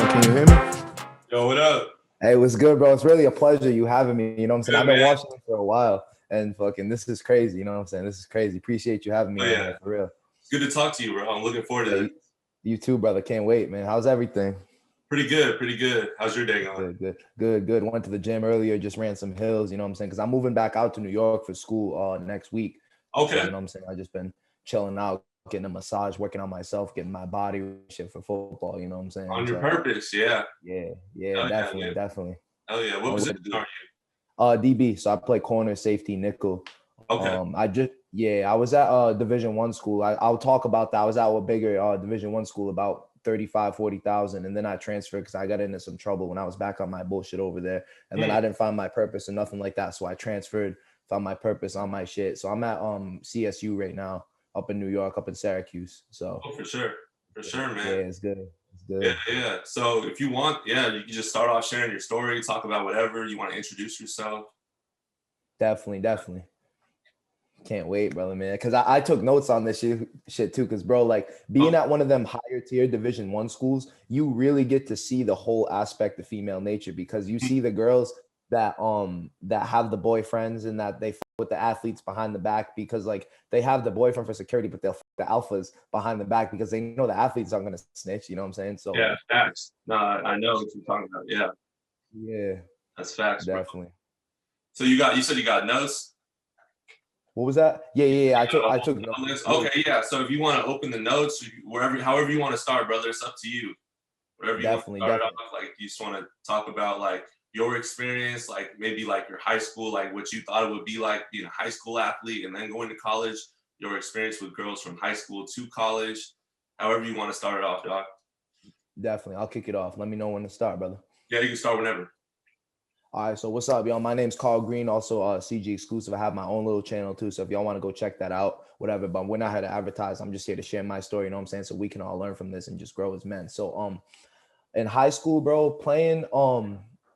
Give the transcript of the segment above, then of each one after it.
Can you hear me? Yo, what up? Hey, what's good, bro? It's really a pleasure you having me. You know what I'm saying? I've Good, been man. watching you for a while, and fucking, this is crazy. You know what I'm saying? This is crazy. Appreciate you having me Oh on yeah, here for real. it's good to talk to you, bro. I'm looking forward to Yeah, this. you too, brother. Can't wait, man. How's everything? Pretty good, pretty good. How's your day going? Good, good, good, good. Went to the gym earlier, just ran some hills. You know what I'm saying? Because I'm moving back out to New York for school next week. So Okay. you know what I'm saying? I just been chilling out, getting a massage, working on myself, getting my body shit for football. You know what I'm saying? On your So purpose, yeah. yeah, yeah, Oh yeah, definitely, yeah. definitely. Oh yeah. What I'm position ready to get. are DB. So I play corner, safety, nickel. you? Okay. I was at Division 1 school. I'll talk about that. I was at a bigger Division 1 school, about 35, 40,000, and then I transferred because I got into some trouble when I was back on my bullshit over there. And then Hmm. I didn't find my purpose and nothing like that. So I transferred, found my purpose on my shit. So I'm at CSU right now, up in New York, up in Syracuse. So Oh, for sure, yeah, man. it's good. It's Yeah, good. yeah. So if you want, yeah, you can just start off sharing your story, talk about whatever you want to introduce yourself. Definitely, definitely. Can't wait, brother, man. Cause I took notes on this shit too. Cause bro, like being Okay. at one of them higher tier Division 1 schools, you really get to see the whole aspect of female nature because you see the girls that have the boyfriends and that they fuck with the athletes behind the back because like they have the boyfriend for security, but they'll fuck the alphas behind the back because they know the athletes aren't gonna snitch. You know what I'm saying? So Yeah, like, facts. No, I know what you're talking about. Yeah, yeah, that's facts, bro. definitely. So you said you got notes. What was that? Yeah, You yeah, said yeah. you got a I whole took notes. note list. Yeah, Okay, yeah. So if you want to open the notes, wherever, however you want to start, brother, it's up to you. Whatever you want to definitely, start it definitely. off, like you just want to talk about like your experience, like maybe like your high school, like what you thought it would be like being a high school athlete and then going to college, your experience with girls from high school to college, however you want to start it off, dog. Definitely. I'll kick it off. Let me know when to start, brother. Yeah, you can start whenever. All right, so what's up, y'all? My name's Carl Green, also CG exclusive. I have my own little channel too, so if y'all want to go check that out, whatever. But we're not here to advertise. I'm just here to share my story. You know what I'm saying? So we can all learn from this and just grow as men. So in high school, bro, playing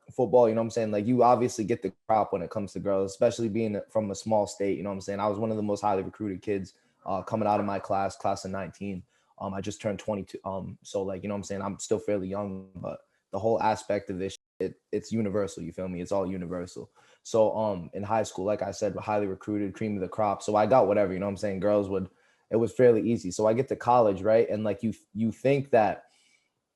football, you know what I'm saying? Like you obviously get the crop when it comes to girls, especially being from a small state. You know what I'm saying? I was one of the most highly recruited kids coming out of my class of 19. I just turned 22. So like you know what I'm saying? I'm still fairly young, but the whole aspect of this it's universal. You feel me? It's all universal. So in high school, like I said, highly recruited, cream of the crop. So I got whatever, you know what I'm saying? Girls would it was fairly easy. So I get to college, right? And like you think that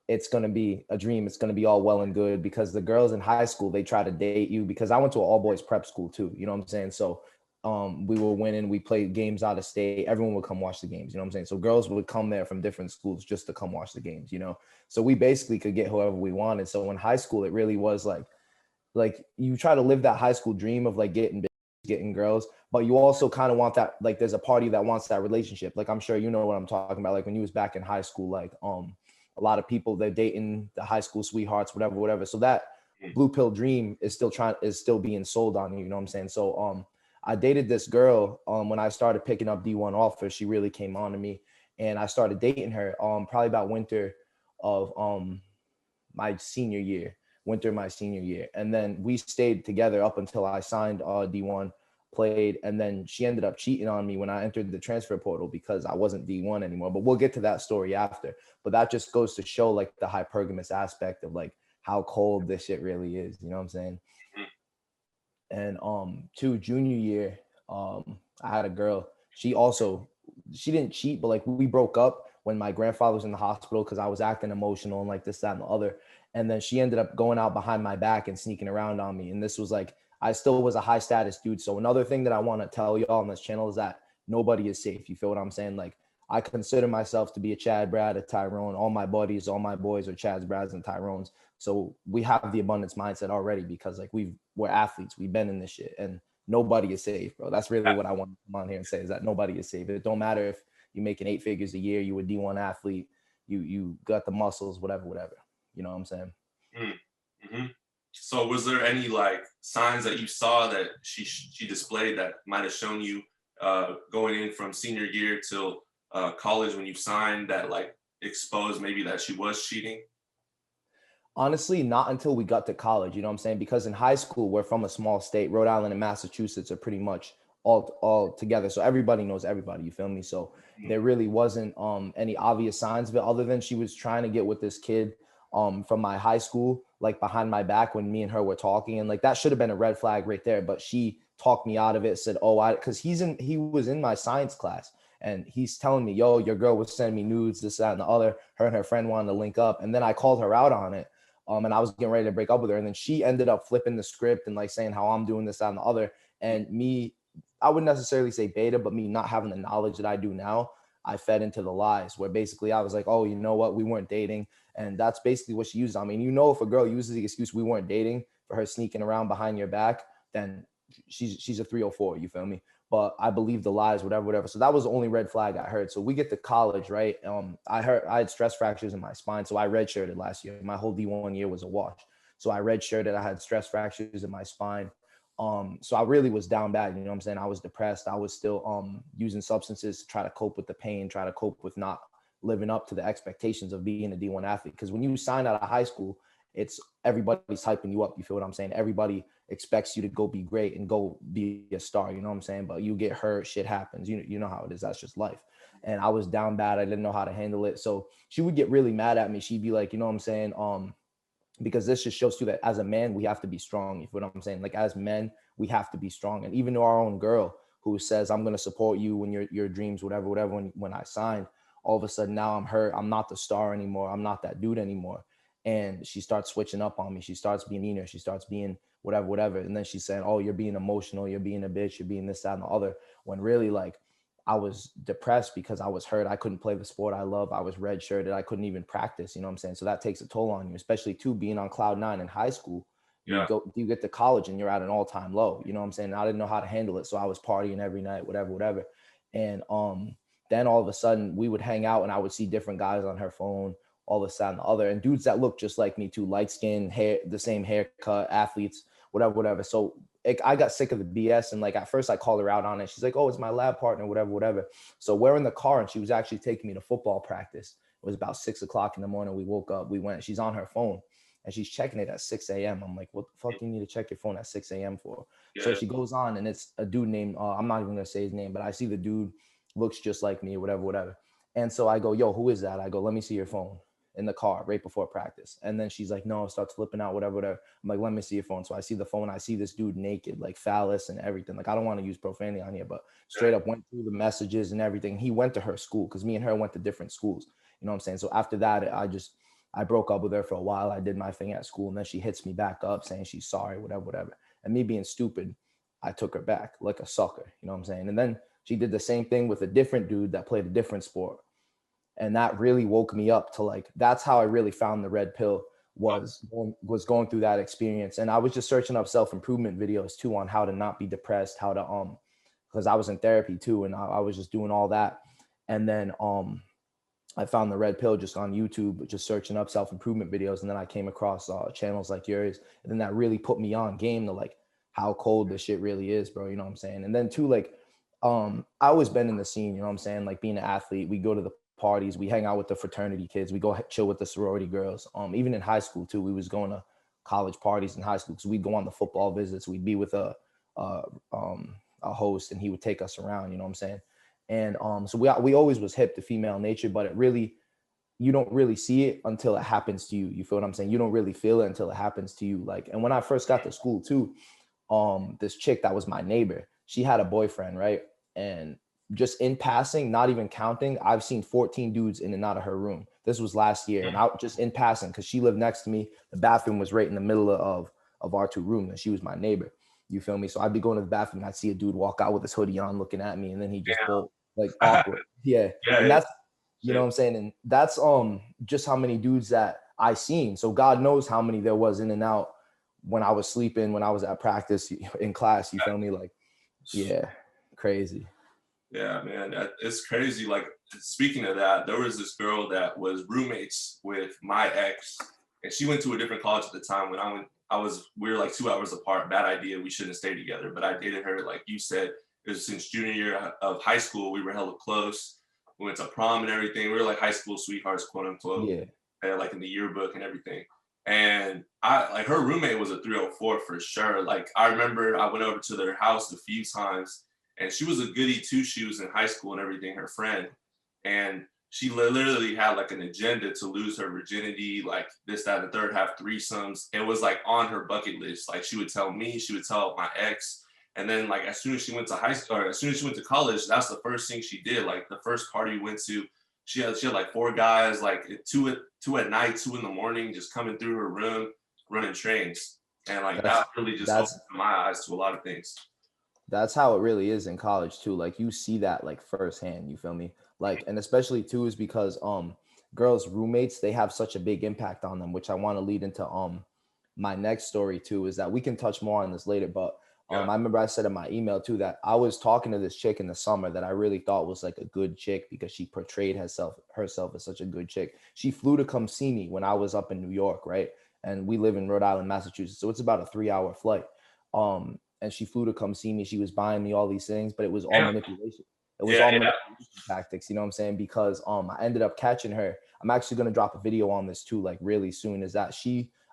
it's going to be a dream. It's going to be all well and good because the girls in high school, they try to date you because I went to an all boys prep school too. You know what I'm saying? So we were winning. We played games out of state. Everyone would come watch the games. You know what I'm saying? So girls would come there from different schools just to come watch the games, you know? So we basically could get whoever we wanted. So in high school, it really was like you try to live that high school dream of like getting girls, but you also kind of want that, like there's a party that wants that relationship. Like I'm sure you know what I'm talking about. Like when you was back in high school, like a lot of people they're dating the high school sweethearts, whatever, whatever. So that Mm. blue pill dream is still being sold on you know what I'm saying? So I dated this girl when I started picking up D1 offers. She really came on to me and I started dating her probably about winter of my senior year, winter my senior year. And then we stayed together up until I signed D1, played, and then she ended up cheating on me when I entered the transfer portal because I wasn't D1 anymore. But we'll get to that story after. But that just goes to show like the hypergamous aspect of like how cold this shit really is. You know what I'm saying? Mm. And to junior year, I had a girl. She didn't cheat, but like we broke up when my grandfather was in the hospital because I was acting emotional and like this, that, and the other. And then she ended up going out behind my back and sneaking around on me. And this was like I still was a high status dude. So another thing that I want to tell y'all on this channel is that nobody is safe. You feel what I'm saying? Like I consider myself to be a Chad, Brad, a Tyrone. All my buddies, all my boys are Chads, Brads, and Tyrones. So we have the abundance mindset already because like we're athletes. We've been in this shit and nobody is safe, bro. That's really what I want to come on here and say is that nobody is safe. It don't matter if you're making 8 figures a year, you a D1 athlete, you got the muscles, whatever, whatever. You know what I'm saying? Mm. Hmm. So was there any like signs that you saw that she displayed that might have shown you going in from senior year till college when you signed that like exposed maybe that she was cheating? Honestly, not until we got to college, you know what I'm saying? Because in high school, we're from a small state. Rhode Island and Massachusetts are pretty much all together. So everybody knows everybody, you feel me? So Mm. there really wasn't any obvious signs of it other than she was trying to get with this kid from my high school, like behind my back when me and her were talking, and like that should have been a red flag right there. But she talked me out of it, said, "Oh, because he was in my science class, and he's telling me, yo, your girl was sending me nudes, this, that, and the other. Her and her friend wanted to link up, and then I called her out on it, and I was getting ready to break up with her, and then she ended up flipping the script and like saying how I'm doing this, that, and the other, and me, I wouldn't necessarily say beta, but me not having the knowledge that I do now, I fed into the lies where basically I was like, oh, you know what? We weren't dating. And that's basically what she used. I mean, you know, if a girl uses the excuse we weren't dating for her sneaking around behind your back, then she's a 304, you feel me? But I believe the lies, whatever. So that was the only red flag I heard. So we get to college, right? I heard I had stress fractures in my spine. So I redshirted last year. My whole D1 year was a wash. So I redshirted. I had stress fractures in my spine. So I really was down bad, you know what I'm saying? I was depressed. I was still using substances to try to cope with the pain, try to cope with not living up to the expectations of being a D1 athlete. Because when you sign out of high school, it's everybody's hyping you up. You feel what I'm saying? Everybody expects you to go be great and go be a star, you know what I'm saying? But you get hurt, shit happens. You know how it is. That's just life. And I was down bad. I didn't know how to handle it. So she would get really mad at me. She'd be like, you know what I'm saying? Because this just shows too that as a man, we have to be strong. You feel what I'm saying? Like as men, we have to be strong. And even to our own girl who says, I'm going to support you when your dreams, whatever, when I signed, all of a sudden now I'm hurt. I'm not the star anymore. I'm not that dude anymore. And she starts switching up on me. She starts being meaner. She starts being whatever. And then she's saying, oh, you're being emotional. You're being a bitch. You're being this, that, and the other. When really like I was depressed because I was hurt. I couldn't play the sport I love. I was redshirted. I couldn't even practice. You know what I'm saying? So that takes a toll on you, especially too being on cloud nine in high school. Yeah. You get to college and you're at an all-time low. You know what I'm saying? I didn't know how to handle it. So I was partying every night, whatever. And then all of a sudden we would hang out and I would see different guys on her phone, all this, that, and the other. And dudes that look just like me too, light skin, hair, the same haircut, athletes, whatever. So I got sick of the BS. And like, at first I called her out on it. She's like, oh, it's my lab partner, whatever. So we're in the car and she was actually taking me to football practice. It was about 6 o'clock in the morning. We woke up, we went, she's on her phone and she's checking it at 6 a.m. I'm like, what the fuck do you need to check your phone at 6 a.m. for? Yeah. So she goes on and it's a dude named, I'm not even gonna say his name, but I see the dude looks just like me, whatever. And so I go, yo, who is that? I go, let me see your phone. In the car right before practice. And then she's like, no, starts flipping out, whatever. I'm like, let me see your phone. So I see the phone. I see this dude naked, like phallus and everything. Like, I don't want to use profanity on here, but straight up went through the messages and everything. He went to her school because me and her went to different schools. You know what I'm saying? So after that, I broke up with her for a while. I did my thing at school and then she hits me back up saying she's sorry, whatever. And me being stupid, I took her back like a sucker. You know what I'm saying? And then she did the same thing with a different dude that played a different sport. And that really woke me up to like, that's how I really found the red pill was going through that experience. And I was just searching up self-improvement videos too on how to not be depressed, how to, because I was in therapy too. And I was just doing all that. And then I found the red pill just on YouTube, just searching up self-improvement videos. And then I came across channels like yours. And then that really put me on game to like how cold this shit really is, bro. You know what I'm saying? And then too, like, I always been in the scene, you know what I'm saying? Like being an athlete, we go to the parties, we hang out with the fraternity kids, we go chill with the sorority girls. Even in high school too, we was going to college parties in high school because we'd go on the football visits. We'd be with a host and he would take us around, you know what I'm saying? And so we always was hip to female nature, but it really, you don't really see it until it happens to you. You feel what I'm saying? You don't really feel it until it happens to you. Like, and when I first got to school too, this chick that was my neighbor, she had a boyfriend, right? And just in passing, not even counting, I've seen 14 dudes in and out of her room. This was last year. And out just in passing, because she lived next to me. The bathroom was right in the middle of our two rooms, and she was my neighbor. You feel me? So I'd be going to the bathroom and I'd see a dude walk out with his hoodie on looking at me, and then he just bolt, like awkward. Yeah. And that's, you know what I'm saying? And that's just how many dudes that I seen. So God knows how many there was in and out when I was sleeping, when I was at practice, in class, you feel me? Like, yeah, crazy. Yeah, man, it's crazy. Like, speaking of that, there was this girl that was roommates with my ex, and she went to a different college at the time. When we were like 2 hours apart. Bad idea. We shouldn't stay together. But I dated her, like you said, it was since junior year of high school. We were hella close. We went to prom and everything. We were like high school sweethearts, quote unquote. Yeah. And like in the yearbook and everything. And like her roommate was a 304 for sure. Like, I remember I went over to their house a few times. And she was a goodie too. She was in high school and everything, her friend. And she literally had like an agenda to lose her virginity, like this, that, and the third, have threesomes. It was like on her bucket list. Like she would tell me, she would tell my ex. And then like as soon as she went to high school, or as soon as she went to college, that's the first thing she did. Like the first party we went to, she had like four guys, like two at night, 2 in the morning, just coming through her room, running trains. And like That's that really just that's opened my eyes to a lot of things. that's how it really is in college too. Like you see that like firsthand, you feel me? Like, and especially too is because girls' roommates, they have such a big impact on them, which I want to lead into my next story too, is that we can touch more on this later. But Yeah. I remember I said in my email too that I was talking to this chick in the summer that I really thought was like a good chick because she portrayed herself as such a good chick. She flew to come see me when I was up in New York, right? And we live in Rhode Island, Massachusetts. So it's about a 3-hour flight. And she flew to come see me. She was buying me all these things, but it was all Yeah. manipulation. It was Yeah, all yeah. manipulation tactics, you know what I'm saying? Because I ended up catching her. I'm actually gonna drop a video on this too, like really soon. Is that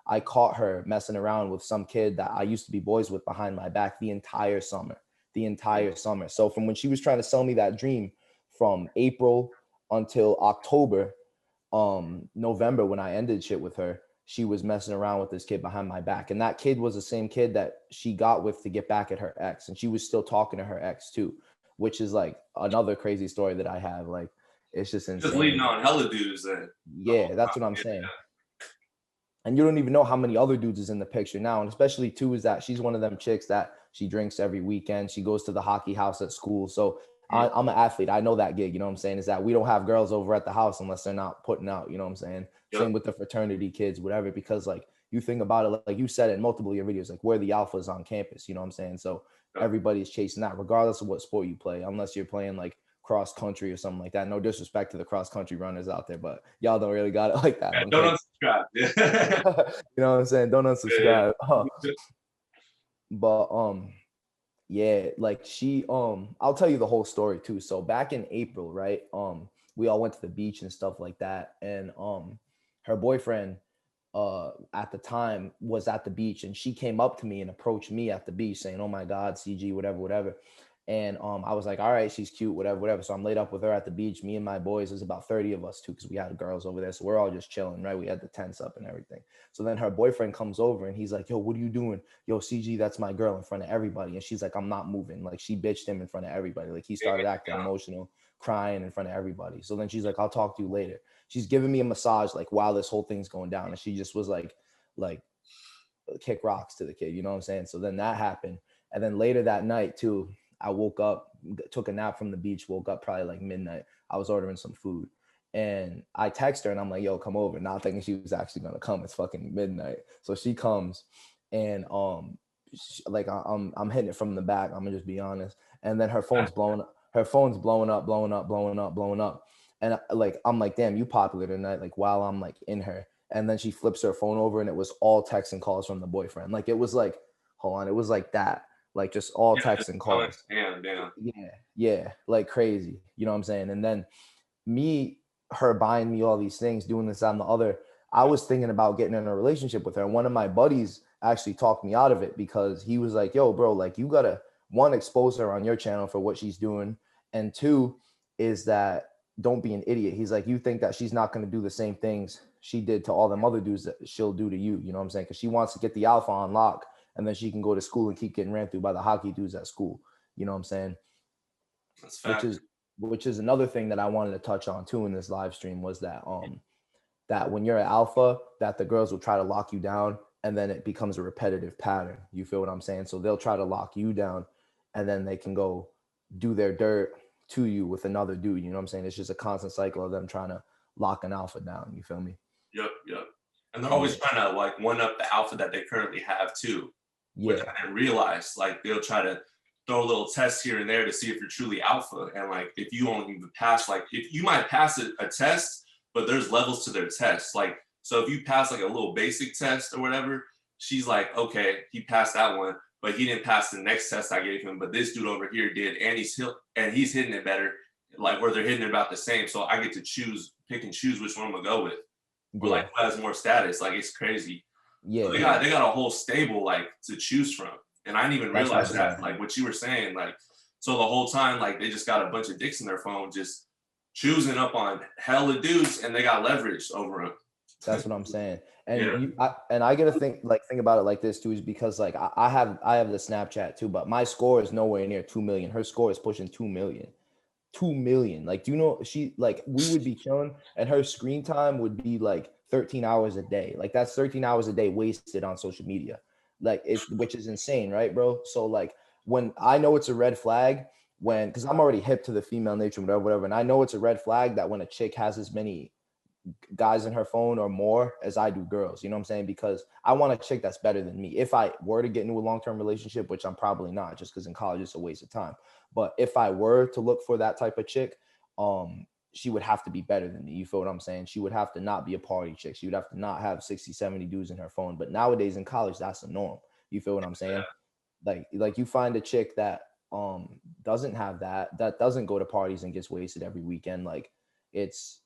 I caught her messing around with some kid that I used to be boys with behind my back the entire summer. The entire summer. So from when she was trying to sell me that dream from April until October, November, when I ended shit with her, she was messing around with this kid behind my back. And that kid was the same kid that she got with to get back at her ex. And she was still talking to her ex too, which is like another crazy story that I have. Like, it's just Just leading insane. on hella dudes and the whole Yeah, that's what I'm time. saying. And you don't even know how many other dudes is in the picture now. And especially too is that she's one of them chicks that she drinks every weekend. She goes to the hockey house at school. So I'm an athlete. I know that gig. You know what I'm saying? Is that we don't have girls over at the house unless they're not putting out. You know what I'm saying? Yep. Same with the fraternity kids, whatever. Because like you think about it, like you said in multiple of your videos, like we're the alphas on campus. You know what I'm saying? So Yep. everybody's chasing that, regardless of what sport you play, unless you're playing like cross country or something like that. No disrespect to the cross country runners out there, but y'all don't really got it like that. Yeah, Okay? don't unsubscribe. Yeah. You know what I'm saying? Don't unsubscribe. Yeah. But yeah, like I'll tell you the whole story too. So back in April, right? We all went to the beach and stuff like that. And her boyfriend at the time was at the beach, and she came up to me and approached me at the beach saying, "Oh my God, CG, whatever, whatever." And I was like, all right, she's cute, whatever, whatever. So I'm laid up with her at the beach. Me and my boys, there's about 30 of us too, because we had girls over there. So we're all just chilling, right? We had the tents up and everything. So then her boyfriend comes over and he's like, yo, what are you doing? Yo, CG, that's my girl, in front of everybody. And she's like, I'm not moving. Like she bitched him in front of everybody. Like he started acting emotional, crying in front of everybody. So then she's like, I'll talk to you later. She's giving me a massage like while this whole thing's going down. And she just was like kick rocks to the kid. You know what I'm saying? So then that happened. And then later that night too, I woke up, took a nap from the beach, woke up probably like midnight. I was ordering some food and I text her and I'm like, yo, come over. Not thinking she was actually going to come. It's fucking midnight. So she comes and like I'm hitting it from the back. I'm gonna just be honest. And then her phone's blowing up. Her phone's blowing up, blowing up, blowing up, blowing up. And like, I'm like, damn, you popular tonight. Like while I'm like in her. And then she flips her phone over and it was all texts and calls from the boyfriend. Like it was like, hold on, it was like that. Like just all texts and calls. Damn. Yeah, like crazy. You know what I'm saying? And then her buying me all these things, doing this, that, and the other. I was thinking about getting in a relationship with her. And one of my buddies actually talked me out of it because he was like, yo, bro, like you gotta, one, expose her on your channel for what she's doing. And two, is that don't be an idiot. He's like, you think that she's not gonna do the same things she did to all them other dudes that she'll do to you. You know what I'm saying? Because she wants to get the alpha on lock. And then she can go to school and keep getting ran through by the hockey dudes at school. You know what I'm saying? That's fact. Which is another thing that I wanted to touch on too in this live stream was that that when you're an alpha, that the girls will try to lock you down and then it becomes a repetitive pattern. You feel what I'm saying? So they'll try to lock you down and then they can go do their dirt to you with another dude. You know what I'm saying? It's just a constant cycle of them trying to lock an alpha down. You feel me? Yep. And they're always trying to like one up the alpha that they currently have too. Yeah. Which I didn't realize. Like they'll try to throw a little test here and there to see if you're truly alpha. And like if you only pass, like if you might pass a test, but there's levels to their tests. Like so if you pass like a little basic test or whatever, she's like, okay, he passed that one, but he didn't pass the next test I gave him. But this dude over here did, and he's hitting it better, like where they're hitting it about the same. So I get to pick and choose which one I'm gonna go with. Or like who has more status. Like it's crazy. Yeah, so they got a whole stable like to choose from, and I didn't even realize that. Like what you were saying, like so the whole time, like they just got a bunch of dicks in their phone, just choosing up on hella dudes and they got leverage over him. That's what I'm saying. And Yeah. I gotta think about it like this too, is because like I have the Snapchat too, but my score is nowhere near 2 million. Her score is pushing 2 million. 2 million. Like, do you know she like we would be chilling and her screen time would be like 13 hours a day. Like that's 13 hours a day wasted on social media. Like it, which is insane, right, bro? So like when I know it's a red flag when because I'm already hip to the female nature, whatever, and I know it's a red flag that when a chick has as many guys in her phone or more as I do girls, you know what I'm saying? Because I want a chick that's better than me. If I were to get into a long-term relationship, which I'm probably not, just because in college it's a waste of time. But if I were to look for that type of chick, she would have to be better than me. You feel what I'm saying? She would have to not be a party chick. She would have to not have 60, 70 dudes in her phone. But nowadays in college, that's the norm. You feel what I'm saying? Like you find a chick that doesn't have that doesn't go to parties and gets wasted every weekend. Like it's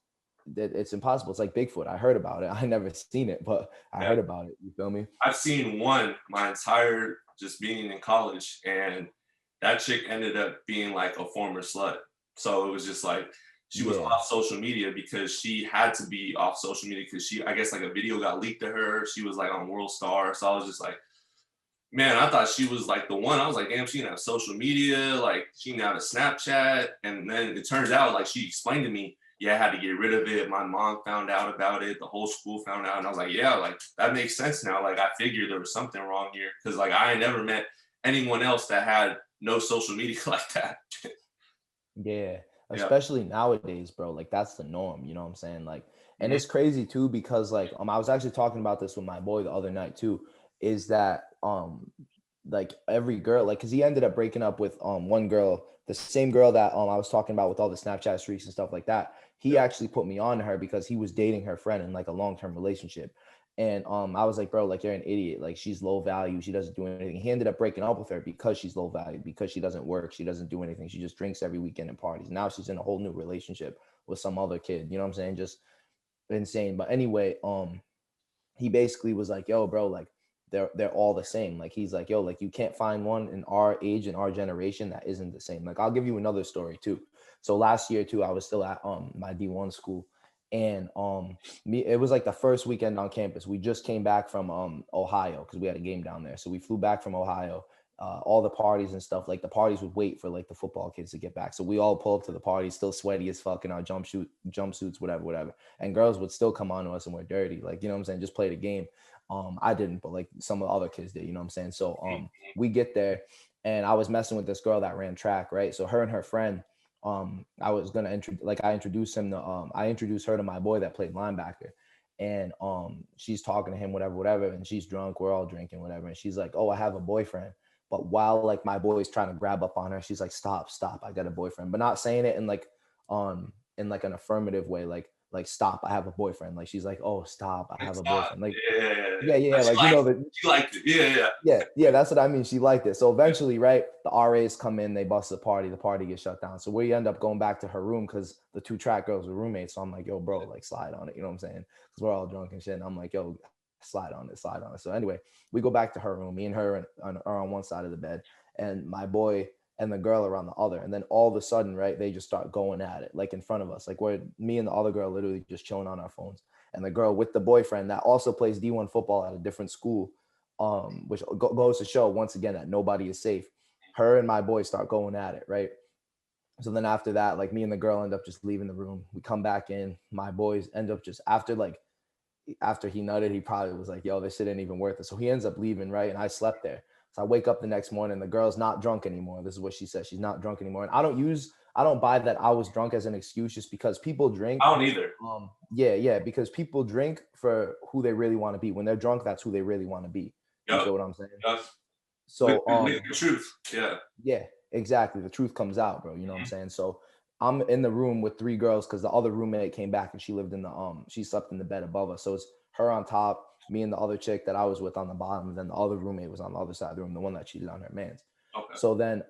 impossible. It's like Bigfoot. I heard about it. I never seen it, but I heard about it. You feel me? I've seen one my entire just being in college, and that chick ended up being like a former slut. So it was just like she was off social media because she had to be off social media because I guess like a video got leaked to her. She was like on World Star. So I was just like, man, I thought she was like the one. I was like, damn, she didn't have social media. Like she didn't have a Snapchat. And then it turns out like she explained to me, yeah, I had to get rid of it. My mom found out about it. The whole school found out. And I was like, yeah, like that makes sense now. Like I figured there was something wrong here. Cause like I ain't never met anyone else that had no social media like that. Yeah, Yeah. especially nowadays, bro. Like that's the norm, you know what I'm saying? Like, and Mhm. it's crazy too because like I was actually talking about this with my boy the other night too, is that like every girl, like because he ended up breaking up with one girl, the same girl that I was talking about with all the Snapchat streaks and stuff like that. He Yeah. actually put me on to her because he was dating her friend in like a long-term relationship. And I was like, bro, like you're an idiot. Like she's low value. She doesn't do anything. He ended up breaking up with her because she's low value, because she doesn't work. She doesn't do anything. She just drinks every weekend and parties. Now she's in a whole new relationship with some other kid. You know what I'm saying? Just insane. But anyway, he basically was like, yo, bro, like they're all the same. Like he's like, yo, like you can't find one in our age and our generation that isn't the same. Like I'll give you another story too. So last year too, I was still at my D1 school, and it was like the first weekend on campus. We just came back from Ohio because we had a game down there. So we flew back from Ohio. All the parties and stuff, like the parties would wait for like the football kids to get back. So we all pull up to the party, still sweaty as fuck in our jumpsuits, whatever. And girls would still come on to us and we're dirty. Like, you know what I'm saying? Just play the game. I didn't, but like some of the other kids did, you know what I'm saying? So we get there and I was messing with this girl that ran track, right? So her and her friend, I was gonna I introduced him to I introduced her to my boy that played linebacker. And she's talking to him, whatever, and she's drunk, we're all drinking, whatever. And she's like, oh, I have a boyfriend. But while like my boy's trying to grab up on her, she's like, stop, I got a boyfriend. But not saying it in like an affirmative way, like stop, I have a boyfriend. Like she's like, oh, stop, I have a boyfriend. Like yeah, But like you know that she liked it. Yeah. yeah, that's what I mean. She liked it. So eventually, right, the RAs come in, they bust the party gets shut down. So we end up going back to her room because the two track girls were roommates. So I'm like, yo, bro, like slide on it. You know what I'm saying? Because we're all drunk and shit. And I'm like, yo, slide on it, slide on it. So anyway, we go back to her room. Me and her are on one side of the bed, and my boy and the girl are on the other. And then all of a sudden, right, they just start going at it, like in front of us. Like where me and the other girl literally just chilling on our phones. And the girl with the boyfriend that also plays D1 football at a different school, which goes to show once again that nobody is safe. Her and my boy start going at it, right? So then after that, like me and the girl end up just leaving the room. We come back in. My boys end up just after he nutted, he probably was like, yo, this shit ain't even worth it. So he ends up leaving, right? And I slept there. So I wake up the next morning, the girl's not drunk anymore. This is what she said. She's not drunk anymore. And I don't buy that I was drunk as an excuse just because people drink. I don't either. Yeah, because people drink for who they really want to be. When they're drunk, that's who they really want to be. You Yep. feel what I'm saying? Yep. So With the truth. Yeah. yeah, exactly. The truth comes out, bro. You know what I'm saying? So I'm in the room with three girls because the other roommate came back and she lived in she slept in the bed above us. So it's her on top, me and the other chick that I was with on the bottom, and then the other roommate was on the other side of the room, the one that cheated on her man's. Okay. So then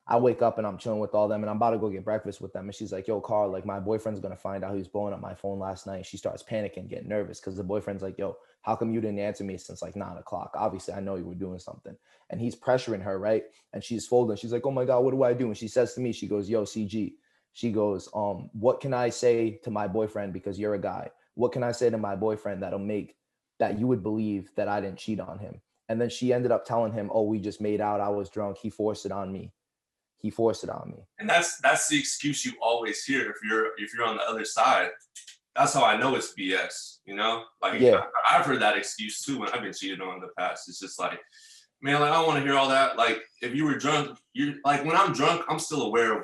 I wake up and I'm chilling with all them and I'm about to go get breakfast with them. And she's like, yo, Carl, like my boyfriend's gonna find out he was blowing up my phone last night. She starts panicking, getting nervous because the boyfriend's like, yo, how come you didn't answer me since like 9 o'clock? Obviously, I know you were doing something. And he's pressuring her, right? And she's folding. She's like, oh my God, what do I do? And she says to me, she goes, yo, CG, She goes, what can I say to my boyfriend, because you're a guy? What can I say to my boyfriend that'll make that you would believe that I didn't cheat on him? And then she ended up telling him, oh, we just made out. I was drunk. He forced it on me. He forced it on me. And that's the excuse you always hear if you're on the other side. That's how I know it's BS, you know? Like, Yeah, I've heard that excuse too when I've been cheated on in the past. It's just like, man, like, I don't want to hear all that. Like, if you were drunk, you're like, when I'm drunk, I'm still aware of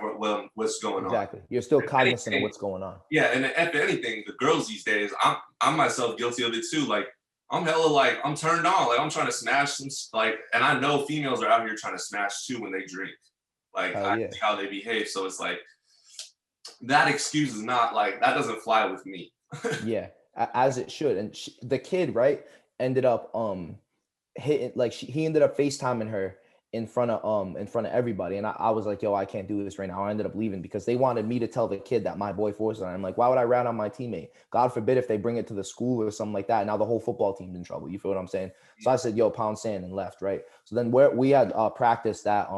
what's going on. exactly. You're still If cognizant of anything, what's going on. yeah, and if anything, the girls these days, I'm myself guilty of it too. Like, I'm hella like, I'm turned on. Like, I'm trying to smash some, like, and I know females are out here trying to smash too when they drink. Like, Hell I yeah. see how they behave. So it's like, that excuse is not like, that doesn't fly with me. Yeah, as it should. And the kid, right, ended up hitting, like, he ended up FaceTiming her in front of everybody. And I was like, yo, I can't do this right now. I ended up leaving because they wanted me to tell the kid that my boy forced it on him. I'm like, why would I rat on my teammate? God forbid if they bring it to the school or something like that. Now the whole football team's in trouble. You feel what I'm saying? So I said, yo, pound sand, and left, right? So then we had practice that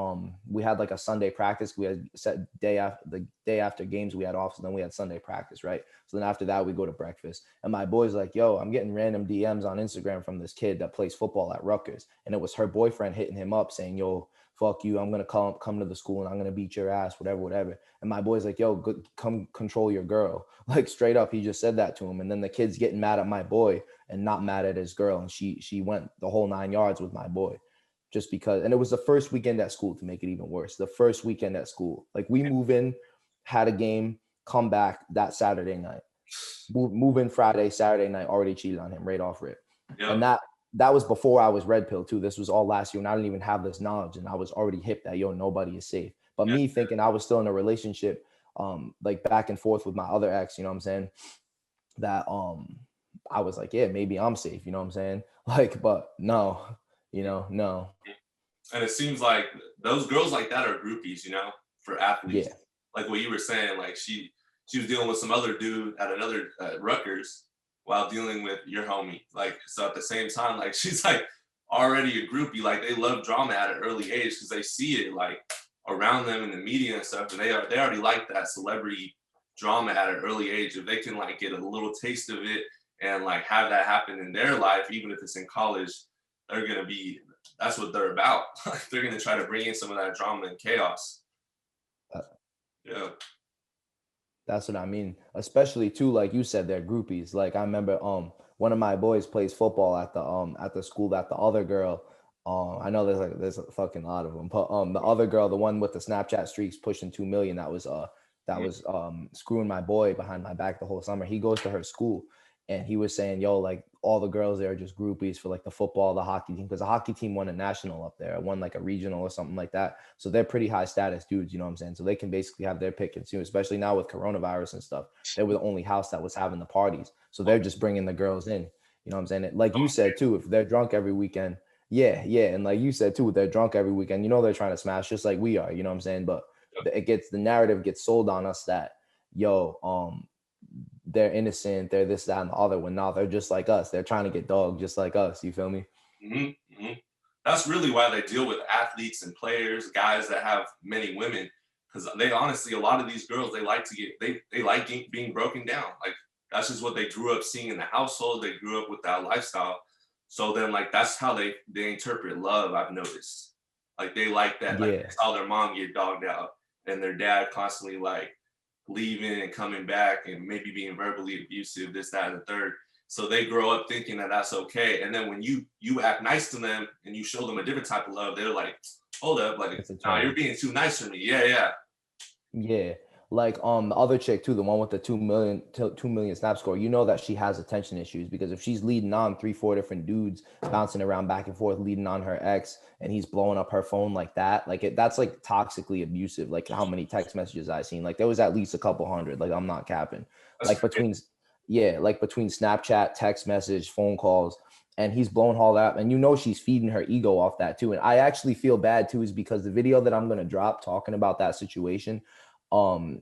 we had like a Sunday practice. We had set the day after games we had off. So then we had Sunday practice, right? So then after that we go to breakfast. And my boy's like, yo, I'm getting random DMs on Instagram from this kid that plays football at Rutgers. And it was her boyfriend hitting him up saying, yo, fuck you, I'm gonna come to the school and I'm gonna beat your ass, whatever. And my boy's like, yo, come control your girl. Like, straight up, he just said that to him. And then the kid's getting mad at my boy and not mad at his girl. And she went the whole 9 yards with my boy just because. And it was the first weekend at school, to make it even worse. The first weekend at school. Like, we move in, had a game, come back that Saturday night. Move in Friday, Saturday night, already cheated on him right off rip. Yeah. And that was before I was red pill too. This was all last year, and I didn't even have this knowledge, and I was already hip that, yo, nobody is safe. But me thinking I was still in a relationship, like back and forth with my other ex, you know what I'm saying? That I was like, yeah, maybe I'm safe, you know what I'm saying? Like, but no, no. And it seems like those girls like that are groupies, you know, for athletes. Yeah. Like what you were saying, like she was dealing with some other dude at another Rutgers while dealing with your homie. Like, so at the same time, like, she's like already a groupie. Like, they love drama at an early age because they see it like around them in the media and stuff. And they already like that celebrity drama at an early age. If they can like get a little taste of it and like have that happen in their life, even if it's in college, that's what they're about. They're gonna try to bring in some of that drama and chaos. Yeah. That's what I mean. Especially too, like you said, they're groupies. Like, I remember one of my boys plays football at the school that the other girl, I know there's a fucking lot of them, but the other girl, the one with the Snapchat streaks pushing 2 million, that was screwing my boy behind my back the whole summer. He goes to her school, and he was saying, yo, like, all the girls there are just groupies for like the football, the hockey team, because the hockey team won a national up there, won like a regional or something like that. So they're pretty high status dudes, you know what I'm saying? So they can basically have their pick and choose, especially now with coronavirus and stuff. They were the only house that was having the parties. So they're just bringing the girls in, you know what I'm saying? Like you said too, if they're drunk every weekend, yeah. And like you said too, if they're drunk every weekend, you know, they're trying to smash just like we are, you know what I'm saying? But the narrative gets sold on us that, yo, they're innocent, they're this, that, and the other. When now they're just like us. They're trying to get dogged just like us. You feel me? Mm-hmm, mm-hmm. That's really why they deal with athletes and players, guys that have many women, because they honestly, a lot of these girls, they like being broken down. Like, that's just what they grew up seeing in the household. They grew up with that lifestyle. So then, like, that's how they interpret love. I've noticed, like, they like that. Like, they saw their mom get dogged out, and their dad constantly like leaving and coming back and maybe being verbally abusive, this, that, and the third. So they grow up thinking that that's okay. And then when you act nice to them and you show them a different type of love, they're like, hold up, like, nah, you're being too nice for me. Yeah. Like the other chick too, the one with the 2 million snap score, you know that she has attention issues, because if she's leading on 3-4 different dudes bouncing around back and forth, leading on her ex, and he's blowing up her phone like that, like that's like toxically abusive. Like, how many text messages I seen, like there was at least a couple hundred, like I'm not capping. Like between Snapchat, text message, phone calls, and he's blowing all that, and you know she's feeding her ego off that too. And I actually feel bad too, is because the video that I'm gonna drop talking about that situation, I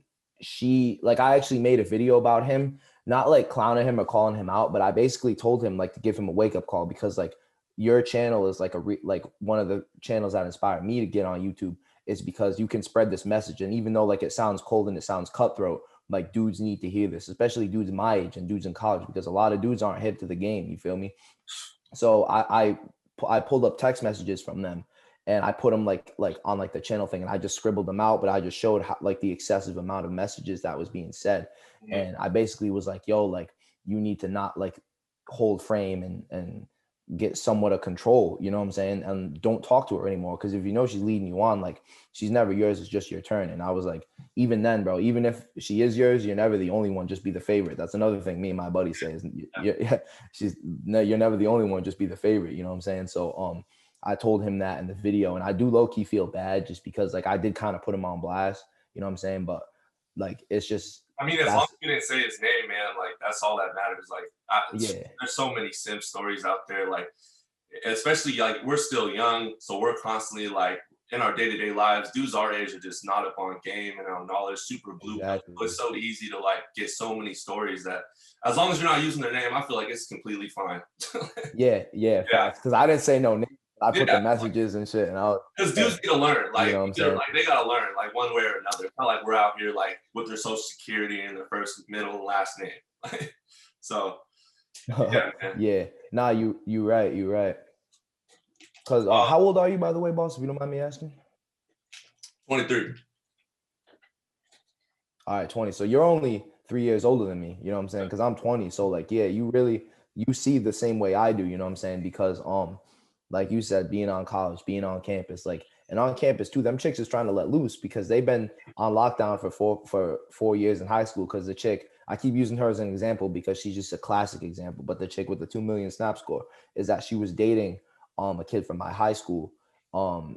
actually made a video about him, not like clowning him or calling him out, but I basically told him like to give him a wake up call, because like your channel is like like one of the channels that inspired me to get on YouTube. it's because you can spread this message. And even though like it sounds cold and it sounds cutthroat, like dudes need to hear this, especially dudes my age and dudes in college, because a lot of dudes aren't hip to the game. You feel me? So I pulled up text messages from them and I put them like on like the channel thing, and I just scribbled them out, but I just showed how, like the excessive amount of messages that was being said. And I basically was like, yo, like you need to not like hold frame and get somewhat of control, you know what I'm saying? And don't talk to her anymore. Cause if you know she's leading you on, like she's never yours, it's just your turn. And I was like, even then, bro, even if she is yours, you're never the only one, just be the favorite. That's another thing me and my buddy says. Yeah, you're never the only one, just be the favorite, you know what I'm saying? So I told him that in the video, and I do low-key feel bad just because like I did kind of put him on blast, you know what I'm saying? But like it's just, I mean, as long as you didn't say his name, man, like that's all that matters. Like, yeah, there's so many simp stories out there. Like, especially like we're still young, so we're constantly like in our day-to-day lives. Dudes our age are just not up on game and on knowledge, super blue. exactly. It's so easy to like get so many stories that, as long as you're not using their name, I feel like it's completely fine. Yeah, facts. Because I didn't say no name. I put Yeah, the messages and shit, and I was, because dudes need to learn, you like, know what I'm saying? like they gotta learn, like one way or another. It's not like we're out here like with their social security and their first, middle, and last name. So yeah, man. Yeah. Nah, you right. You right. Because Uh, how old are you, by the way, boss? If you don't mind me asking. 23. All right, 20. So you're only 3 years older than me. You know what I'm saying? Because I'm 20. So like, yeah, you see the same way I do. You know what I'm saying? Because like you said, being on college, being on campus, like, and on campus too, them chicks is trying to let loose because they've been on lockdown for 4 years in high school. Because the chick, I keep using her as an example because she's just a classic example. But the chick with the 2 million snap score is that she was dating a kid from my high school.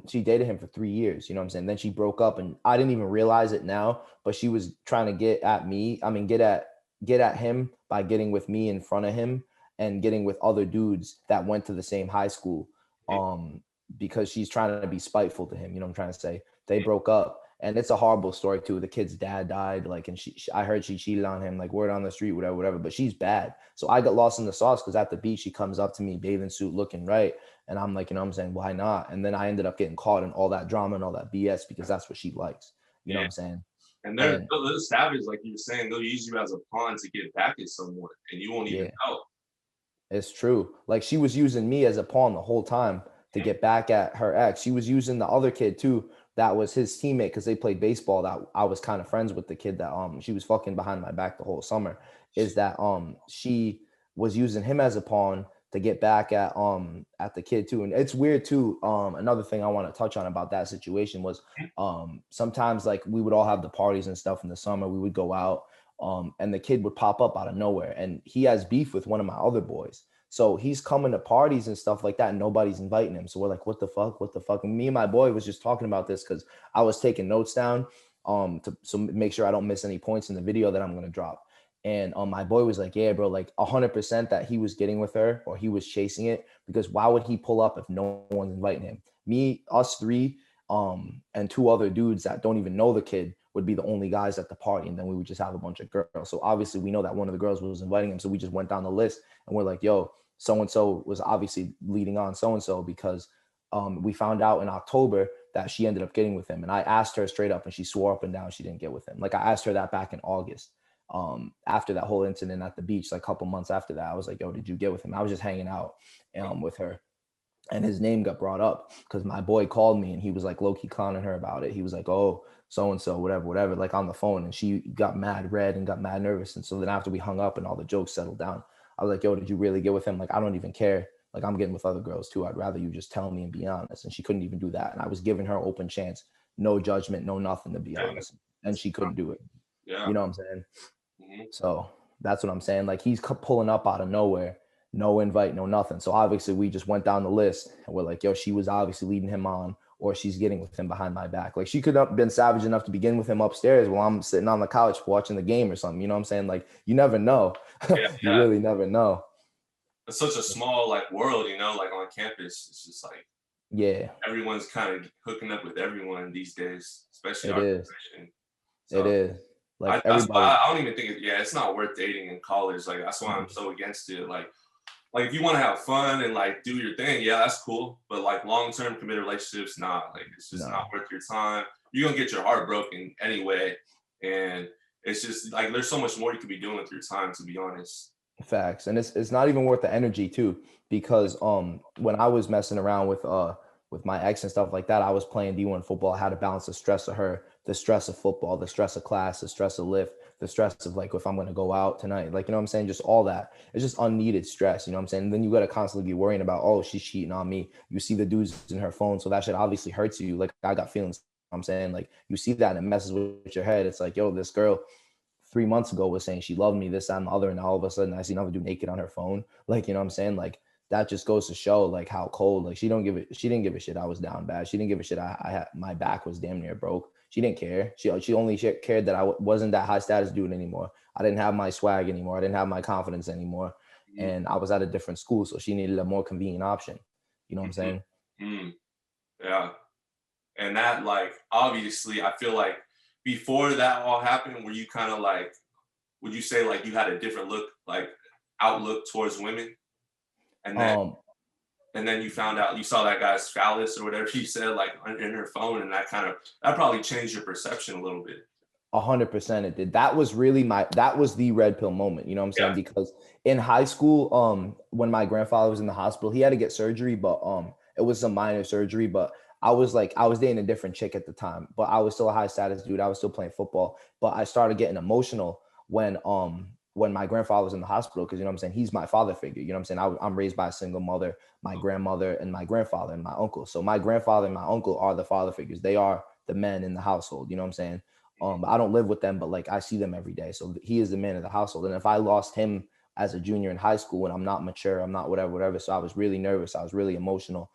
She dated him for 3 years, you know what I'm saying? Then she broke up, and I didn't even realize it now, but she was trying to get at me. I mean, get at him by getting with me in front of him and getting with other dudes that went to the same high school. Because she's trying to be spiteful to him, you know what I'm trying to say? They broke up, and it's a horrible story too. The kid's dad died, like, and I heard she cheated on him, like word on the street, whatever, but she's bad. So I got lost in the sauce because at the beach, she comes up to me, bathing suit, looking right. And I'm like, you know what I'm saying? Why not? And then I ended up getting caught in all that drama and all that BS because that's what she likes. You know what I'm saying? And they're, And they're savage, like you were saying. They'll use you as a pawn to get back at someone, and you won't even yeah, know. it's true. Like she was using me as a pawn the whole time to get back at her ex. She was using the other kid too. That was his teammate because they played baseball. That I was kind of friends with the kid that she was fucking behind my back the whole summer. Is that she was using him as a pawn to get back at the kid too. And it's weird too. Another thing I want to touch on about that situation was sometimes like we would all have the parties and stuff in the summer. We would go out and the kid would pop up out of nowhere, and he has beef with one of my other boys. So he's coming to parties and stuff like that, and nobody's inviting him. So we're like, what the fuck? What the fuck? And me and my boy was just talking about this because I was taking notes down to make sure I don't miss any points in the video that I'm gonna drop. And my boy was like, yeah, bro, like 100% that he was getting with her or he was chasing it, because why would he pull up if no one's inviting him? Me, us three, and two other dudes that don't even know the kid would be the only guys at the party, and then we would just have a bunch of girls. So obviously we know that one of the girls was inviting him, so we just went down the list and we're like, yo, so and so was obviously leading on so and so because we found out in October that she ended up getting with him, and I asked her straight up and she swore up and down she didn't get with him. Like I asked her that back in August, after that whole incident at the beach, like a couple months after that. I was like, yo, did you get with him? I was just hanging out with her, and his name got brought up because my boy called me and he was like low-key clowning her about it. He was like, oh, so and so, whatever, like on the phone, and she got mad red and got mad nervous. And so then after we hung up and all the jokes settled down, I was like, yo, did you really get with him? Like, I don't even care. Like, I'm getting with other girls too. I'd rather you just tell me and be honest. And she couldn't even do that. And I was giving her open chance, no judgment, no nothing, to be honest. And she couldn't do it. Yeah. You know what I'm saying? So that's what I'm saying. Like he's pulling up out of nowhere, no invite, no nothing. So obviously we just went down the list and we're like, yo, she was obviously leading him on, or she's getting with him behind my back. Like she could have been savage enough to begin with him upstairs while I'm sitting on the couch watching the game or something. You know what I'm saying? Like you never know. You really never know. It's such a small like world, you know, like on campus. It's just like, yeah, everyone's kind of hooking up with everyone these days, especially it our is. generation. So it is. Like that's everybody. why I don't even think it's not worth dating in college. Like that's why I'm so against it. Like like if you want to have fun and like do your thing, yeah, that's cool. But like long-term committed relationships, nah, like it's just not No. worth your time. You're gonna get your heart broken anyway. And it's just like there's so much more you could be doing with your time, to be honest. Facts. And it's not even worth the energy too, because when I was messing around with my ex and stuff like that, I was playing D1 football. I had to balance the stress of her, the stress of football, the stress of class, the stress of lift, the stress of like if I'm gonna go out tonight. Like, you know what I'm saying? Just all that. It's just unneeded stress, you know what I'm saying? And then you gotta constantly be worrying about, oh, she's cheating on me. You see the dudes in her phone, so that shit obviously hurts you. Like I got feelings. I'm saying, like, you see that and it messes with your head. It's like, yo, this girl 3 months ago was saying she loved me, this, that, and the other, and all of a sudden I see another dude naked on her phone. Like, you know what I'm saying? Like that just goes to show like how cold. Like she didn't give a shit I was down bad. She didn't give a shit I had my back was damn near broke. She didn't care. She only cared that I wasn't that high status dude anymore. I didn't have my swag anymore. I didn't have my confidence anymore. Mm, And I was at a different school. So she needed a more convenient option. You know what I'm mhm, saying? mm, yeah. And that like obviously I feel like before that all happened, were you kind of like, would you say like you had a different look, like outlook towards women? And then Um, and then you found out, you saw that guy's phallus or whatever you said, like in her phone, and that probably changed your perception a little bit. 100% it did. That was the red pill moment, you know what I'm saying? Yeah. Because in high school, when my grandfather was in the hospital, he had to get surgery, but it was some minor surgery. But I was dating a different chick at the time, but I was still a high status dude. I was still playing football. But I started getting emotional when my grandfather was in the hospital, because you know what I'm saying, he's my father figure. You know what I'm saying? I'm raised by a single mother, my grandmother and my grandfather and my uncle. So my grandfather and my uncle are the father figures. They are the men in the household, you know what I'm saying? I don't live with them, but like I see them every day. So he is the man of the household. And if I lost him as a junior in high school and I'm not mature, I'm not whatever. So I was really nervous. I was really emotional,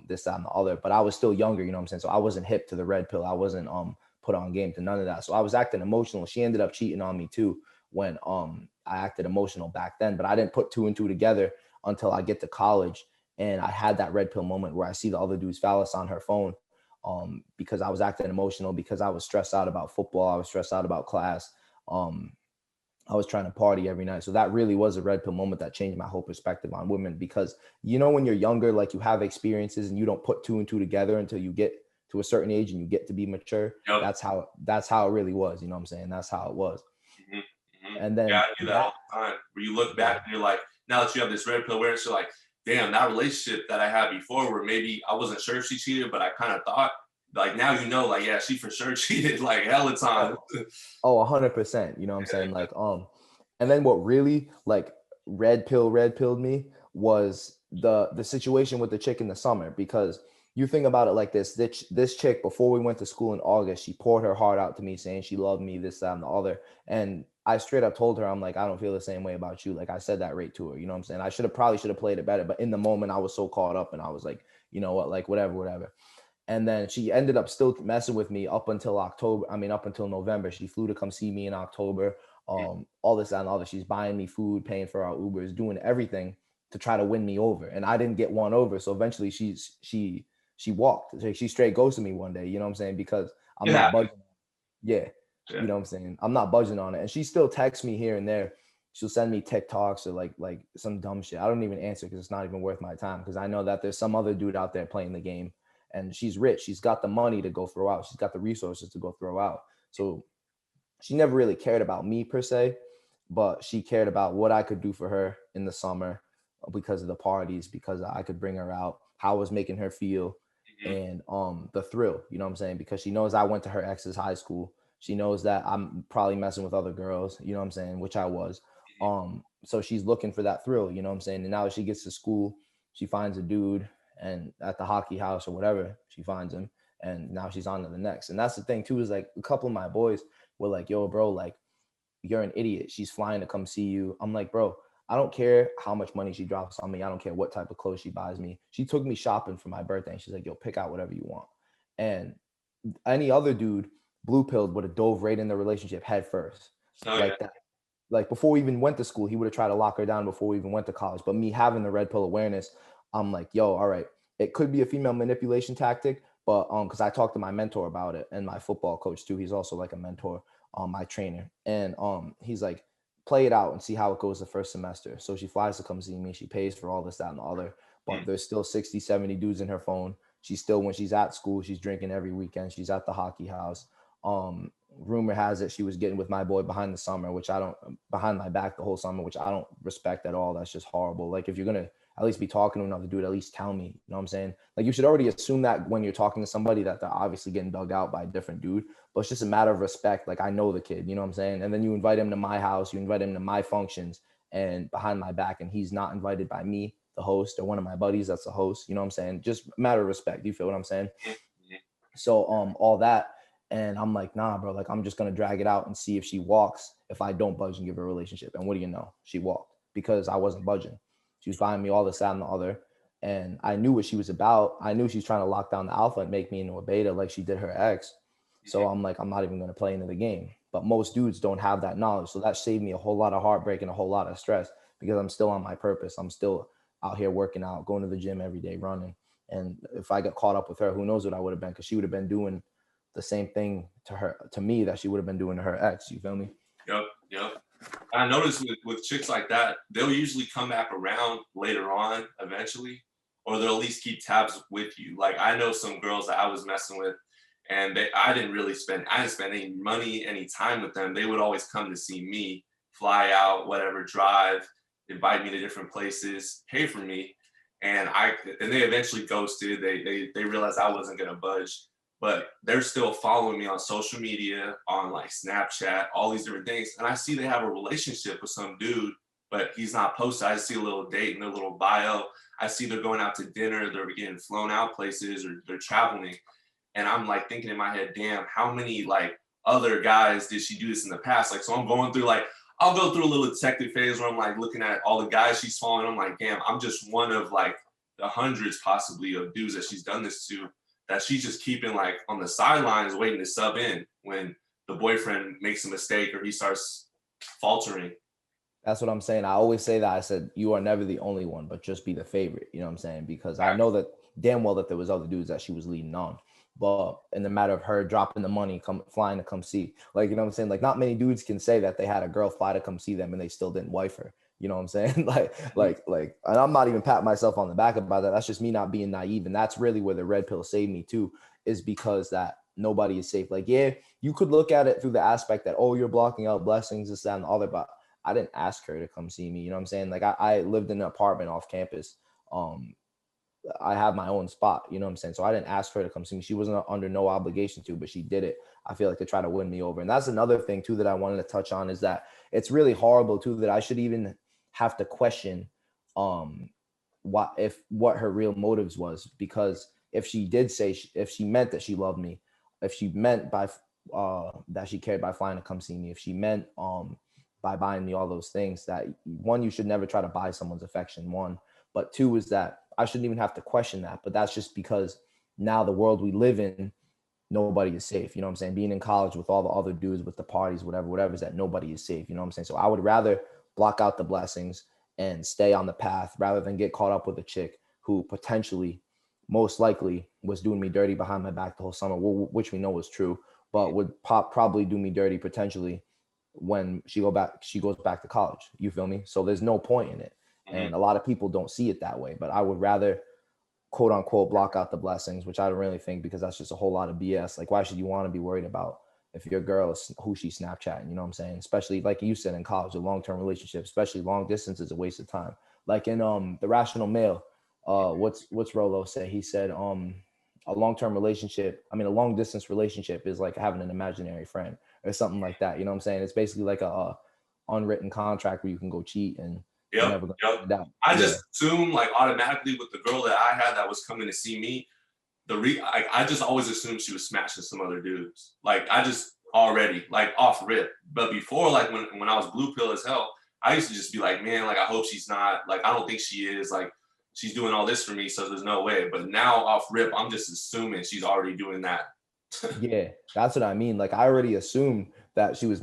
this, that, and the other. But I was still younger, you know what I'm saying? So I wasn't hip to the red pill. I wasn't put on game to none of that. So I was acting emotional. She ended up cheating on me too when I acted emotional back then. But I didn't put two and two together until I get to college. And I had that red pill moment where I see the other dude's phallus on her phone, because I was acting emotional, because I was stressed out about football. I was stressed out about class. Um, I was trying to party every night. So that really was a red pill moment that changed my whole perspective on women, because, you know, when you're younger, like you have experiences and you don't put two and two together until you get to a certain age and you get to be mature. Yep. That's how it really was. You know what I'm saying? That's how it was. Hmm. Hmm. And Yeah, then I do that that, all the time. Where you look yeah, back and you're like, now that you have this red pill awareness, you're like, damn, that relationship that I had before, where maybe I wasn't sure if she cheated, but I kind of thought, like now you know, like yeah, she for sure cheated, like hella time. oh, oh, 100%. You know what I'm saying? Like, and then what really like red pilled me was the situation with the chick in the summer, because you think about it like this chick, before we went to school in August, she poured her heart out to me saying she loved me, this, that, and the other. And I straight up told her, I'm like, I don't feel the same way about you. Like I said that right to her, you know what I'm saying? I should have played it better, but in the moment I was so caught up and I was like, you know what, like whatever. And then she ended up still messing with me up until October. I mean, up until November. She flew to come see me in October. All this and all that. She's buying me food, paying for our Ubers, doing everything to try to win me over. And I didn't get won over. So eventually she walked. Like, she straight ghosted me one day, you know what I'm saying? Because I'm Yeah. not budging. Yeah. Yeah. You know what I'm saying? I'm not budging on it. And she still texts me here and there. She'll send me TikToks or like some dumb shit. I don't even answer because it's not even worth my time, because I know that there's some other dude out there playing the game, and she's rich. She's got the money to go throw out. She's got the resources to go throw out. So she never really cared about me per se, but she cared about what I could do for her in the summer, because of the parties, because I could bring her out, how I was making her feel, Mhm. and the thrill, you know what I'm saying? Because she knows I went to her ex's high school. She knows that I'm probably messing with other girls, you know what I'm saying, which I was. So she's looking for that thrill, you know what I'm saying? And now she gets to school, she finds a dude, and at the hockey house or whatever, she finds him, and now she's on to the next. And that's the thing too, is like a couple of my boys were like, yo, bro, like, you're an idiot. She's flying to come see you. I'm like, bro, I don't care how much money she drops on me. I don't care what type of clothes she buys me. She took me shopping for my birthday, and she's like, yo, pick out whatever you want. And any other dude, blue pilled, would have dove right in the relationship head first. Oh yeah. Like that. Like before we even went to school, he would have tried to lock her down before we even went to college. But me having the red pill awareness, I'm like, yo, all right, it could be a female manipulation tactic, but because I talked to my mentor about it, and my football coach too. He's also like a mentor, my trainer, and he's like, play it out and see how it goes the first semester. So she flies to come see me. She pays for all this, that, and the other. But Mm. there's still 60, 70 dudes in her phone. She's still, when she's at school, she's drinking every weekend. She's at the hockey house. Rumor has it she was getting with my boy behind the summer, which I don't, behind my back the whole summer, which I don't respect at all. That's just horrible. Like, if you're going to at least be talking to another dude, at least tell me. You know what I'm saying? Like, you should already assume that when you're talking to somebody that they're obviously getting dug out by a different dude. But it's just a matter of respect. Like, I know the kid, you know what I'm saying? And then you invite him to my house, you invite him to my functions, and behind my back, and he's not invited by me, the host, or one of my buddies that's the host. You know what I'm saying? Just a matter of respect. You feel what I'm saying? So all that. And I'm like, nah, bro, like, I'm just gonna drag it out and see if she walks if I don't budge and give her a relationship. And what do you know? She walked because I wasn't budging. She was buying me all this, that, and the other. And I knew what she was about. I knew she was trying to lock down the alpha and make me into a beta like she did her ex. So I'm like, I'm not even gonna play into the game. But most dudes don't have that knowledge. So that saved me a whole lot of heartbreak and a whole lot of stress because I'm still on my purpose. I'm still out here working out, going to the gym every day, running. And if I got caught up with her, who knows what I would have been, because she would have been doing the same thing to me that she would have been doing to her ex. You feel me? Yep. I noticed with chicks like that, they'll usually come back around later on eventually, or they'll at least keep tabs with you. Like, I know some girls that I was messing with, and I didn't spend any money, any time with them. They would always come to see me, fly out, whatever, drive, invite me to different places, pay for me. And they eventually ghosted. They realized I wasn't gonna budge, but they're still following me on social media, on like Snapchat, all these different things. And I see they have a relationship with some dude, but he's not posted. I see a little date in their little bio. I see they're going out to dinner, they're getting flown out places, or they're traveling. And I'm like thinking in my head, damn, how many like other guys did she do this in the past? Like, so I'm going through like, I'll go through a little detective phase where I'm like looking at all the guys she's following. I'm like, damn, I'm just one of like the hundreds possibly of dudes that she's done this to, that she's just keeping like on the sidelines waiting to sub in when the boyfriend makes a mistake or he starts faltering. That's what I'm saying. I always say that. I said, you are never the only one, but just be the favorite. You know what I'm saying? Because I know that damn well that there was other dudes that she was leading on. But in the matter of her dropping the money, flying to come see, like, you know what I'm saying? Like, not many dudes can say that they had a girl fly to come see them and they still didn't wife her. You know what I'm saying? like, and I'm not even patting myself on the back about that. That's just me not being naive. And that's really where the red pill saved me too, is because that nobody is safe. Like, yeah, you could look at it through the aspect that, oh, you're blocking out blessings, this, that, and the other, but I didn't ask her to come see me. You know what I'm saying? Like, I lived in an apartment off campus. I have my own spot, you know what I'm saying? So I didn't ask her to come see me. She wasn't under no obligation to, but she did it, I feel like, to try to win me over. And that's another thing too that I wanted to touch on, is that it's really horrible too that I should even have to question what her real motives was. Because if she did say, if she meant that she loved me, if she meant by that she cared by flying to come see me, if she meant by buying me all those things, that one, you should never try to buy someone's affection, one. But two is that I shouldn't even have to question that. But that's just because now the world we live in, nobody is safe. You know what I'm saying? Being in college with all the other dudes, with the parties, whatever, is that nobody is safe. You know what I'm saying? So I would rather block out the blessings and stay on the path rather than get caught up with a chick who potentially, most likely, was doing me dirty behind my back the whole summer, which we know is true, but would probably do me dirty potentially when she goes back to college. You feel me? So there's no point in it. And a lot of people don't see it that way, but I would rather, quote unquote, block out the blessings, which I don't really think, because that's just a whole lot of BS. Like, why should you want to be worried about if your girl is who she's Snapchatting? You know what I'm saying? Especially like you said, in college, a long-term relationship, especially long distance, is a waste of time. Like in The Rational Male, what's Rolo say? He said a long distance relationship is like having an imaginary friend or something like that. You know what I'm saying? It's basically like a unwritten contract where you can go cheat and Yep. I just assumed like automatically with the girl that I had that was coming to see me, I just always assumed she was smashing some other dudes. Like, I just already like off rip. But before, like when I was blue pill as hell, I used to just be like, man, like, I hope she's not, like, I don't think she is, like, she's doing all this for me, so there's no way. But now off rip, I'm just assuming she's already doing that. Yeah, that's what I mean. Like, I already assumed that she was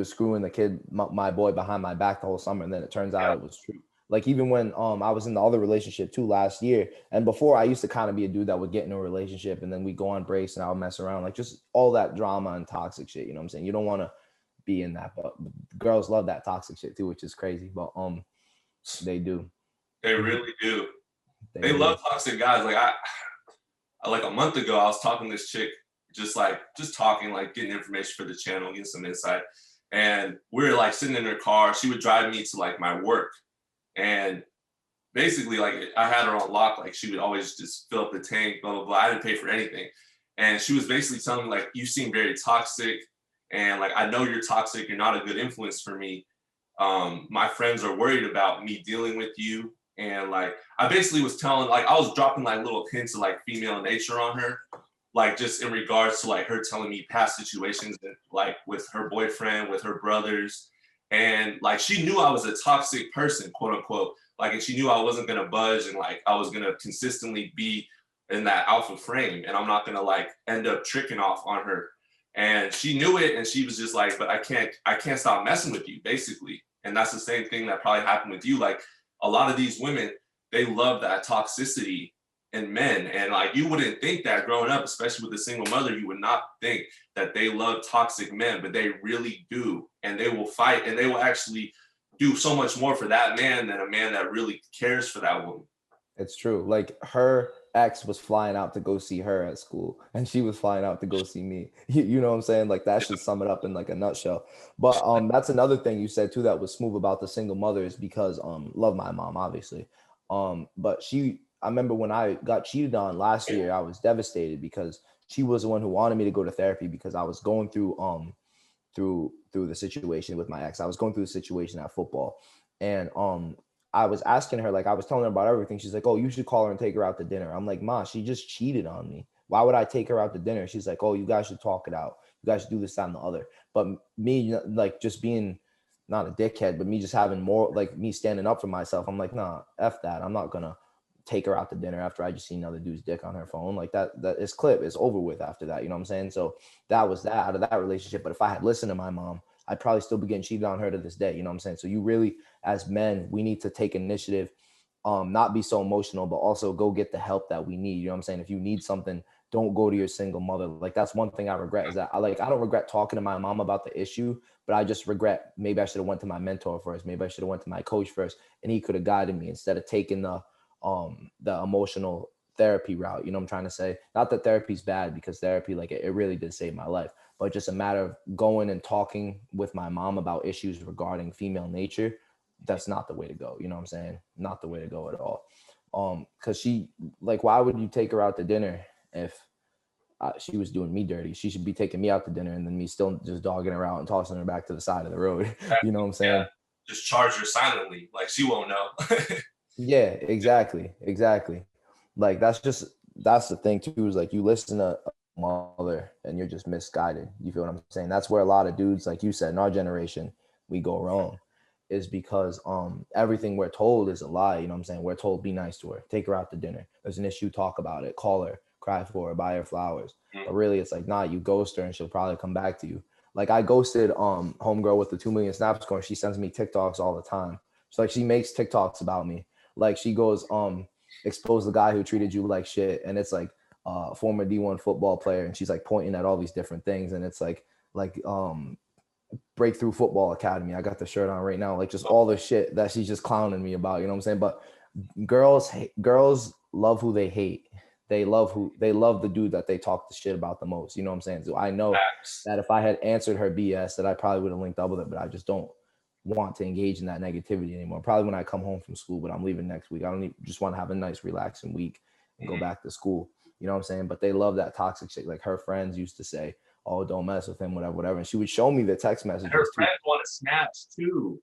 screwing the kid, my boy, behind my back the whole summer, and then it turns out it was true. Like, even when I was in the other relationship too last year, and before, I used to kind of be a dude that would get in a relationship and then we go on breaks and I would mess around, like just all that drama and toxic shit. You know what I'm saying? You don't want to be in that. But girls love that toxic shit too, which is crazy, but they do. They really do. They They do. love toxic guys. Like like a month ago, I was talking to this chick, just talking, like getting information for the channel, getting some insight. And we were like sitting in her car. She would drive me to like my work. And basically, like I had her on lock. Like she would always just fill up the tank, blah, blah, blah. I didn't pay for anything. And she was basically telling me, like, you seem very toxic. And like, I know you're toxic. You're not a good influence for me. My friends are worried about me dealing with you. And like, I basically was telling, like, I was dropping like little hints of like female nature on her, like just in regards to like her telling me past situations that, like with her boyfriend, with her brothers. And like, she knew I was a toxic person, quote unquote. Like, and she knew I wasn't gonna budge, and like I was gonna consistently be in that alpha frame, and I'm not gonna like end up tricking off on her. And she knew it, and she was just like, but I can't stop messing with you, basically. And that's the same thing that probably happened with you. Like a lot of these women, they love that toxicity in men. And like, you wouldn't think that growing up, especially with a single mother, you would not think that they love toxic men, but they really do. And they will fight, and they will actually do so much more for that man than a man that really cares for that woman. It's true. Like her ex was flying out to go see her at school, and she was flying out to go see me. You know what I'm saying? Like that should sum it up in like a nutshell. But that's another thing you said too that was smooth about the single mother is because love my mom obviously. But I remember when I got cheated on last year, I was devastated because she was the one who wanted me to go to therapy because I was going through the situation with my ex. I was going through the situation at football, and I was asking her, like, I was telling her about everything. She's like, oh, you should call her and take her out to dinner. I'm like, Ma, she just cheated on me. Why would I take her out to dinner? She's like, oh, you guys should talk it out. You guys should do this, that, and the other. But me, like, just being not a dickhead, but me just having more, like, me standing up for myself. I'm like, nah, F that. I'm not going to take her out to dinner after I just seen another dude's dick on her phone. Like that is clip. It's over with after that. You know what I'm saying? So that was that out of that relationship. But if I had listened to my mom, I'd probably still be getting cheated on her to this day. You know what I'm saying? So you really, as men, we need to take initiative, not be so emotional, but also go get the help that we need. You know what I'm saying? If you need something, don't go to your single mother. Like that's one thing I regret is that I don't regret talking to my mom about the issue, but I just regret maybe I should have went to my mentor first. Maybe I should have went to my coach first, and he could have guided me instead of taking the emotional therapy route. You know what I'm trying to say? Not that therapy's bad, because therapy, like it really did save my life, but just a matter of going and talking with my mom about issues regarding female nature. That's not the way to go. You know what I'm saying? Not the way to go at all. Cause she, like, why would you take her out to dinner if she was doing me dirty? She should be taking me out to dinner and then me still just dogging her out and tossing her back to the side of the road. You know what I'm saying? Yeah. Just charge her silently. Like she won't know. Yeah, exactly. Like that's the thing too, is like you listen to a mother and you're just misguided. You feel what I'm saying? That's where a lot of dudes, like you said, in our generation, we go wrong, is because everything we're told is a lie. You know what I'm saying? We're told be nice to her, take her out to dinner. There's an issue, talk about it, call her, cry for her, buy her flowers. But really it's like, nah, you ghost her and she'll probably come back to you. Like I ghosted homegirl with the 2 million snap score. She sends me TikToks all the time. So like she makes TikToks about me. Like she goes, expose the guy who treated you like shit, and it's like former D1 football player, and she's like pointing at all these different things, and it's like Breakthrough Football Academy. I got the shirt on right now, like just all the shit that she's just clowning me about. You know what I'm saying? But girls love who they hate. They love the dude that they talk the shit about the most. You know what I'm saying? So I know that if I had answered her BS, that I probably would have linked up with it, but I just don't want to engage in that negativity anymore. Probably when I come home from school, but I'm leaving next week. I don't just want to have a nice relaxing week and go back to school. You know what I'm saying? But they love that toxic shit. Like her friends used to say, oh, don't mess with him, whatever. And she would show me the text messages. Her friends want to smash too.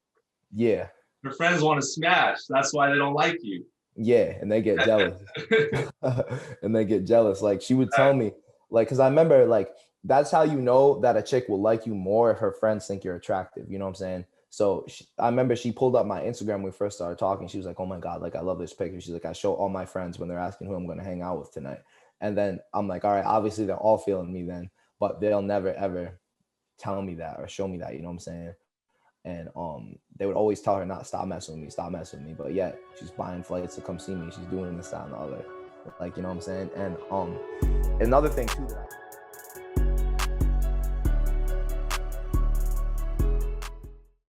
Yeah. Her friends want to smash. That's why they don't like you. Yeah. And they get jealous. Like she would tell me, like, cause I remember like, that's how you know that a chick will like you more if her friends think you're attractive. You know what I'm saying? So I remember she pulled up my Instagram when we first started talking. She was like, oh my God, like I love this picture. She's like, I show all my friends when they're asking who I'm going to hang out with tonight. And then I'm like, all right, obviously they're all feeling me then, but they'll never ever tell me that or show me that, you know what I'm saying? And they would always tell her, stop messing with me. But yet she's buying flights to come see me. She's doing this, that, and the other. Like, you know what I'm saying? And another thing too that